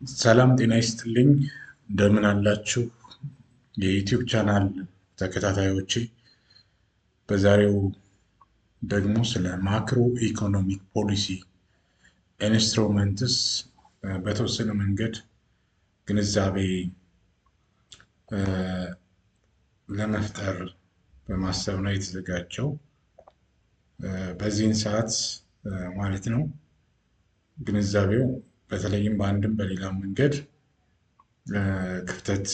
ሰላም ጤና ይስጥልኝ እንደምን አላችሁ የዩቲዩብ ቻናል ተከታታዮቼ። በዛሬው ደግሞ ስለ ማክሮ ኢኮኖሚክ ፖሊሲ ኢንስትሩመንትስ በተወሰነ መንገድ ግንዛቤ ለመፍጠር በማሰብ ነው የተዘጋጀው። በዚህን ሰዓት ማለት ነው ግንዛቤው በተለይም በአንድም በሌላም መንገድ ክፍተት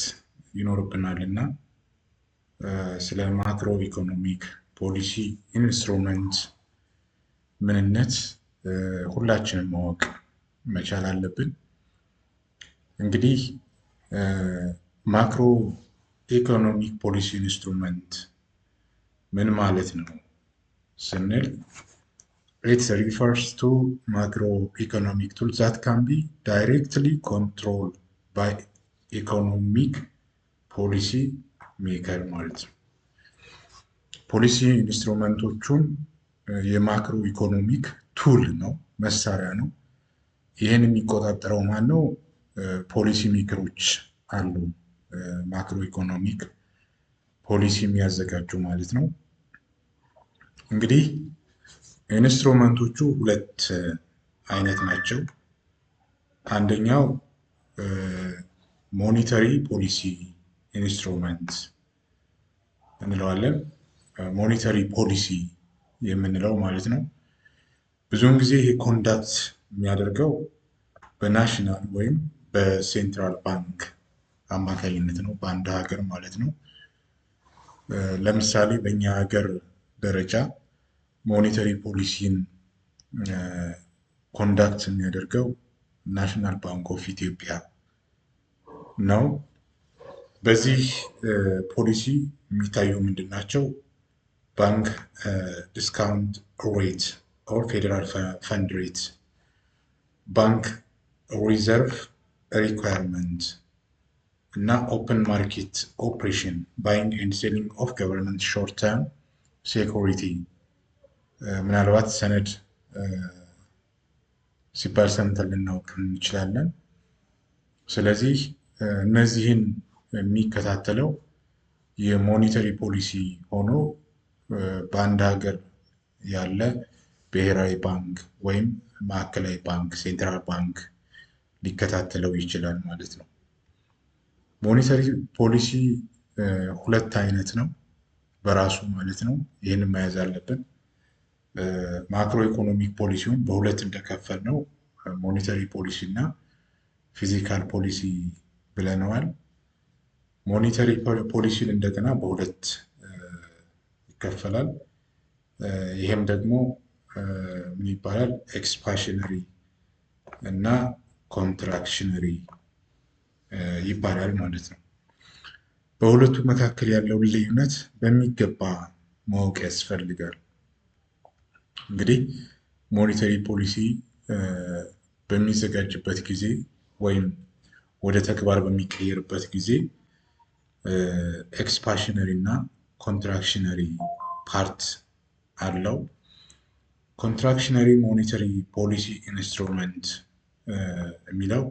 ይኖርብናል እና ስለ ማክሮ ኢኮኖሚክ ፖሊሲ ኢንስትሩመንት ምንነት ሁላችንም ማወቅ መቻል አለብን። እንግዲህ ማክሮ ኢኮኖሚክ ፖሊሲ ኢንስትሩመንት ምን ማለት ነው ስንል it refers to macroeconomic tools that can be directly controlled by economic policy maker ማለት ነው። ፖሊሲ ኢንስትሩመንቶቹን የማክሮ ኢኮኖሚክ ቱል ነው፣ መሳሪያ ነው። ይህን የሚቆጣጠረው ማን ነው? ፖሊሲ ሜከሮች አሉ፣ ማክሮ ኢኮኖሚክ ፖሊሲ የሚያዘጋጁ ማለት ነው። እንግዲህ ኢንስትሩመንቶቹ ሁለት አይነት ናቸው። አንደኛው ሞኔታሪ ፖሊሲ ኢንስትሩመንት እንለዋለን። ሞኔታሪ ፖሊሲ የምንለው ማለት ነው። ብዙውን ጊዜ ይሄ ኮንዳክት የሚያደርገው በናሽናል ወይም በሴንትራል ባንክ አማካኝነት ነው፣ በአንድ ሀገር ማለት ነው። ለምሳሌ በእኛ ሀገር ደረጃ ሞኔታሪ ፖሊሲን ኮንዳክት የሚያደርገው ናሽናል ባንክ ኦፍ ኢትዮጵያ ነው። በዚህ ፖሊሲ የሚታየው ምንድን ናቸው? ባንክ ዲስካውንት ሬት ኦር ፌዴራል ፈንድ ሬት፣ ባንክ ሪዘርቭ ሪኳየርመንት እና ኦፕን ማርኬት ኦፕሬሽን ባይንግ ኤንድ ሴሊንግ ኦፍ ገቨርንመንት ሾርት ተርም ሴኩሪቲ። ምናልባት ሰነድ ሲባል ሰምተን ልናውቅ እንችላለን። ስለዚህ እነዚህን የሚከታተለው የሞኔታሪ ፖሊሲ ሆኖ በአንድ ሀገር ያለ ብሔራዊ ባንክ ወይም ማዕከላዊ ባንክ ሴንትራል ባንክ ሊከታተለው ይችላል ማለት ነው። ሞኔታሪ ፖሊሲ ሁለት አይነት ነው በራሱ ማለት ነው። ይህንን መያዝ አለብን። ማክሮ ኢኮኖሚክ ፖሊሲውን በሁለት እንደከፈል ነው፣ ሞኔታሪ ፖሊሲ እና ፊዚካል ፖሊሲ ብለነዋል። ሞኔታሪ ፖሊሲን እንደገና በሁለት ይከፈላል። ይሄም ደግሞ ምን ይባላል? ኤክስፓንሽነሪ እና ኮንትራክሽነሪ ይባላል ማለት ነው። በሁለቱ መካከል ያለውን ልዩነት በሚገባ ማወቅ ያስፈልጋል። እንግዲህ ሞኔታሪ ፖሊሲ በሚዘጋጅበት ጊዜ ወይም ወደ ተግባር በሚቀየርበት ጊዜ ኤክስፓንሽነሪ እና ኮንትራክሽነሪ ፓርት አለው። ኮንትራክሽነሪ ሞኔታሪ ፖሊሲ ኢንስትሩመንት የሚለው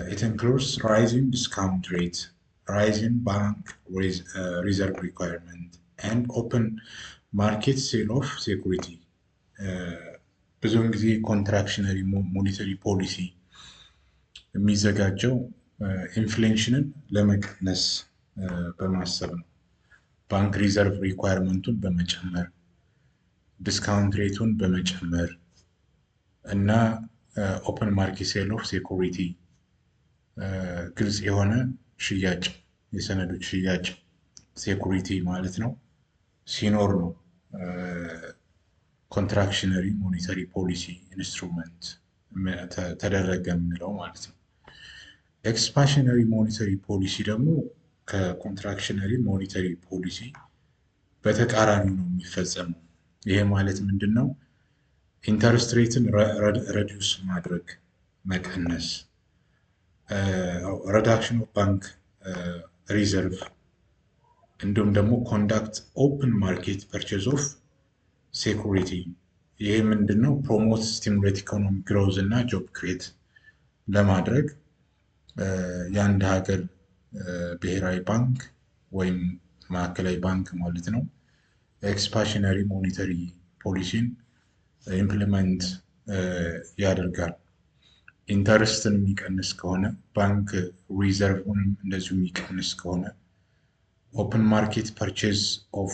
it includes rising discount rate, rising bank reserve requirement and open market sale of security። ብዙውን ጊዜ ኮንትራክሽነሪ ሞኔታሪ ፖሊሲ የሚዘጋጀው ኢንፍሌሽንን ለመቀነስ በማሰብ ነው። ባንክ ሪዘርቭ ሪኳየርመንቱን በመጨመር ዲስካውንት ሬቱን በመጨመር እና ኦፕን ማርኬት ሴል ኦፍ ሴኩሪቲ ግልጽ የሆነ ሽያጭ፣ የሰነዶች ሽያጭ ሴኩሪቲ ማለት ነው ሲኖር ነው ኮንትራክሽነሪ ሞኔታሪ ፖሊሲ ኢንስትሩመንት ተደረገ የምንለው ማለት ነው። ኤክስፓንሽነሪ ሞኔታሪ ፖሊሲ ደግሞ ከኮንትራክሽነሪ ሞኔታሪ ፖሊሲ በተቃራኒ ነው የሚፈጸመው። ይሄ ማለት ምንድን ነው? ኢንተረስት ሬትን ረዲዩስ ማድረግ፣ መቀነስ፣ ሪዳክሽን ኦፍ ባንክ ሪዘርቭ እንዲሁም ደግሞ ኮንዳክት ኦፕን ማርኬት ፐርቼዝ ኦፍ ሴኩሪቲ። ይሄ ምንድን ነው? ፕሮሞት ስቲሙሌት ኢኮኖሚ ግሮዝ እና ጆብ ክሬት ለማድረግ የአንድ ሀገር ብሔራዊ ባንክ ወይም ማዕከላዊ ባንክ ማለት ነው ኤክስፓንሽነሪ ሞኔተሪ ፖሊሲን ኢምፕሊመንት ያደርጋል። ኢንተረስትን የሚቀንስ ከሆነ ባንክ ሪዘርቭን እንደዚሁ የሚቀንስ ከሆነ ኦፕን ማርኬት ፐርቼዝ ኦፍ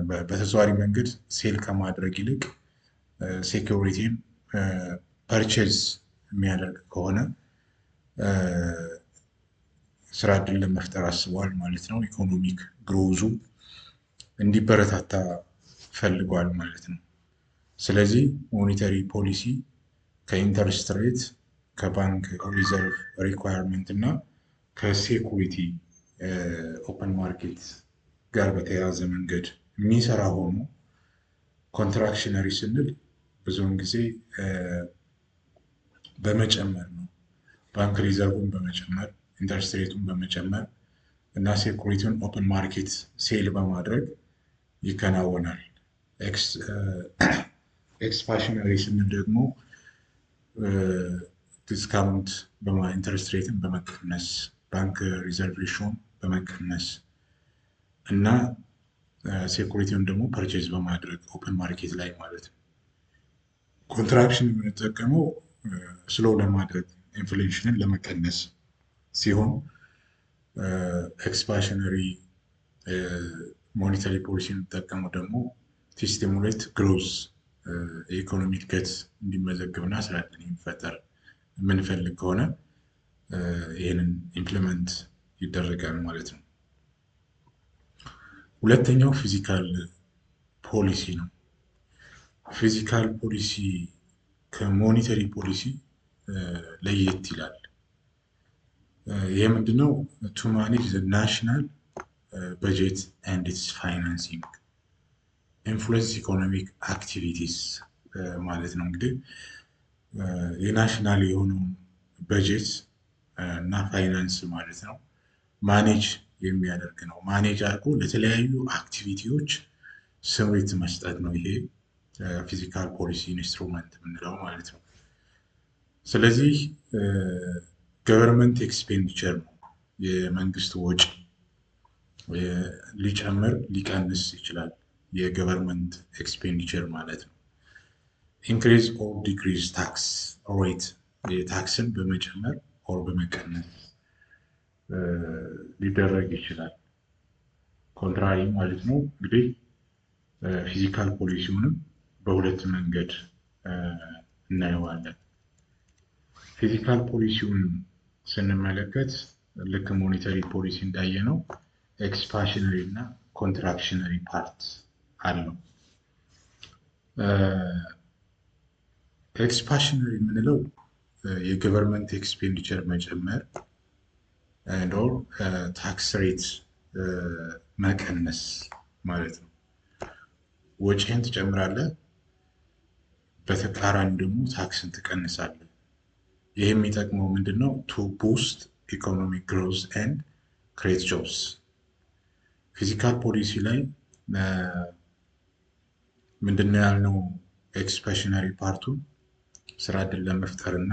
በተዘዋዋሪ መንገድ ሴል ከማድረግ ይልቅ ሴኩሪቲን ፐርቼዝ የሚያደርግ ከሆነ ስራ ዕድል ለመፍጠር አስቧል ማለት ነው። ኢኮኖሚክ ግሮዙ እንዲበረታታ ፈልጓል ማለት ነው። ስለዚህ ሞኔተሪ ፖሊሲ ከኢንተረስት ሬት ከባንክ ሪዘርቭ ሪኳየርመንት እና ከሴኩሪቲ ኦፕን ማርኬት ጋር በተያያዘ መንገድ የሚሰራ ሆኖ ኮንትራክሽነሪ ስንል ብዙውን ጊዜ በመጨመር ነው። ባንክ ሪዘርቭን በመጨመር ኢንተረስት ሬቱን በመጨመር እና ሴኩሪቲውን ኦፕን ማርኬት ሴል በማድረግ ይከናወናል። ኤክስፓንሽነሪ ስንል ደግሞ ዲስካውንት ኢንተረስት ሬትን በመቀነስ ባንክ ሪዘርቬሽን በመቀነስ እና ሴኩሪቲውን ደግሞ ፐርቼዝ በማድረግ ኦፕን ማርኬት ላይ ማለት ነው። ኮንትራክሽን የምንጠቀመው ስሎው ለማድረግ ኢንፍሌሽንን ለመቀነስ ሲሆን ኤክስፓንሽነሪ ሞኔታሪ ፖሊሲ የምንጠቀመው ደግሞ ስቲሙሌት ግሮዝ የኢኮኖሚ እድገት እንዲመዘግብና ስራ ዕድል የሚፈጠር የምንፈልግ ከሆነ ይህንን ኢምፕሊመንት ይደረጋል ማለት ነው። ሁለተኛው ፊዚካል ፖሊሲ ነው። ፊዚካል ፖሊሲ ከሞኔተሪ ፖሊሲ ለየት ይላል። ይህ ምንድነው? ቱ ማኔጅ ዘ ናሽናል በጀት ኤንድ ኢትስ ፋይናንሲንግ ኢንፍሉዌንስ ኢኮኖሚክ አክቲቪቲስ ማለት ነው። እንግዲህ የናሽናል የሆነው በጀት እና ፋይናንስ ማለት ነው ማኔጅ የሚያደርግ ነው። ማኔጅ አድርጎ ለተለያዩ አክቲቪቲዎች ስምሪት መስጠት ነው። ይሄ ፊዚካል ፖሊሲ ኢንስትሩመንት የምንለው ማለት ነው። ስለዚህ ገቨርንመንት ኤክስፔንዲቸር ነው። የመንግስት ወጪ ሊጨምር ሊቀንስ ይችላል። የገቨርንመንት ኤክስፔንዲቸር ማለት ነው። ኢንክሪዝ ኦር ዲክሪዝ ታክስ ሬት የታክስን በመጨመር ኦር በመቀነስ ሊደረግ ይችላል። ኮንትራሪ ማለት ነው። እንግዲህ ፊዚካል ፖሊሲውንም በሁለት መንገድ እናየዋለን። ፊዚካል ፖሊሲውን ስንመለከት ልክ ሞኔተሪ ፖሊሲ እንዳየነው ኤክስፓንሽነሪ እና ኮንትራክሽነሪ ፓርት አለው። ኤክስፓንሽነሪ የምንለው የገቨርንመንት ኤክስፔንዲቸር መጨመር ኦር ታክስ ሬት መቀነስ ማለት ነው። ወጪህን ትጨምራለህ፣ በተቃራኒ ደግሞ ታክስን ትቀንሳለህ። ይህ የሚጠቅመው ምንድን ነው? ቱ ቡስት ኢኮኖሚክ ግሮዝ ኤንድ ክሬት ጆብስ። ፊዚካል ፖሊሲ ላይ ምንድነው ያልነው? ኤክስፓንሽነሪ ፓርቱን ስራ ዕድል ለመፍጠር እና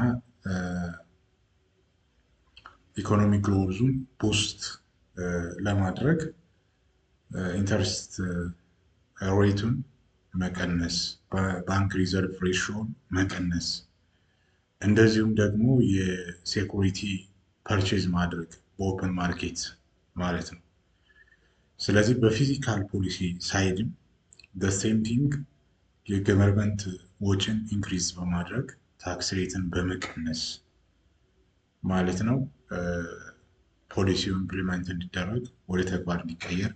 ኢኮኖሚክ ግሮዙን ቡስት ለማድረግ ኢንተረስት ሬቱን መቀነስ፣ ባንክ ሪዘርቭ ሬሽዮን መቀነስ፣ እንደዚሁም ደግሞ የሴኩሪቲ ፐርቼዝ ማድረግ በኦፕን ማርኬት ማለት ነው። ስለዚህ በፊዚካል ፖሊሲ ሳይድም ሴም ቲንግ የገቨርንመንት ወጪን ኢንክሪዝ በማድረግ ታክስ ሬትን በመቀነስ ማለት ነው ፖሊሲው ኢምፕሊመንት እንዲደረግ ወደ ተግባር እንዲቀየር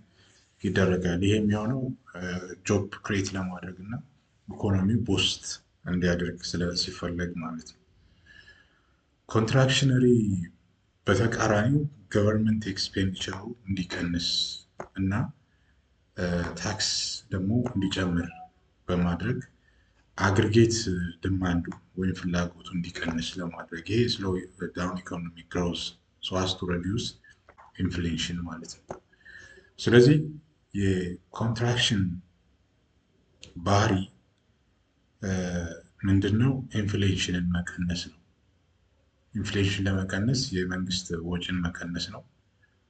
ይደረጋል። ይሄ የሚሆነው ጆብ ክሬት ለማድረግ እና ኢኮኖሚው ቦስት እንዲያደርግ ሲፈለግ ማለት ነው። ኮንትራክሽነሪ በተቃራኒው ገቨርንመንት ኤክስፔንዲቸሩ እንዲቀንስ እና ታክስ ደግሞ እንዲጨምር በማድረግ አግሪጌት ድማንዱ ወይም ፍላጎቱ እንዲቀንስ ለማድረግ ይሄ ስሎው ዳውን ኢኮኖሚክ ግሮዝ ሶ አስ ቱ ሬዲዩስ ኢንፍሌሽን ማለት ነው። ስለዚህ የኮንትራክሽን ባህሪ ምንድነው? ኢንፍሌሽንን መቀነስ ነው። ኢንፍሌሽን ለመቀነስ የመንግስት ወጪን መቀነስ ነው፣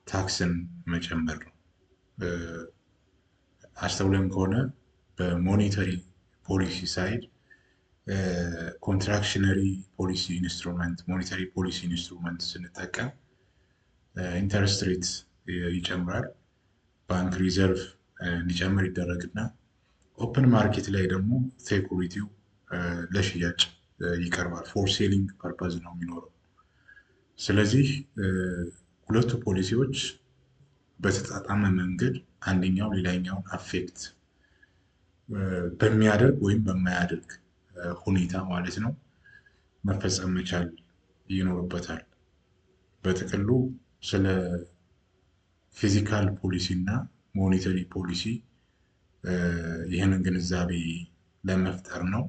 ታክስን መጨመር ነው። አስተውለን ከሆነ በሞኔተሪ ፖሊሲ ሳይድ ኮንትራክሽነሪ ፖሊሲ ኢንስትሩመንት፣ ሞኔተሪ ፖሊሲ ኢንስትሩመንት ስንጠቀም ኢንተረስት ሬት ይጨምራል፣ ባንክ ሪዘርቭ እንዲጨምር ይደረግና ኦፕን ማርኬት ላይ ደግሞ ሴኩሪቲው ለሽያጭ ይቀርባል። ፎር ሴሊንግ ፐርፐዝ ነው የሚኖረው። ስለዚህ ሁለቱ ፖሊሲዎች በተጣጣመ መንገድ አንደኛው ሌላኛውን አፌክት በሚያደርግ ወይም በማያደርግ ሁኔታ ማለት ነው መፈጸም መቻል ይኖርበታል። በጥቅሉ ስለ ፊዚካል ፖሊሲ እና ሞኔተሪ ፖሊሲ ይህንን ግንዛቤ ለመፍጠር ነው።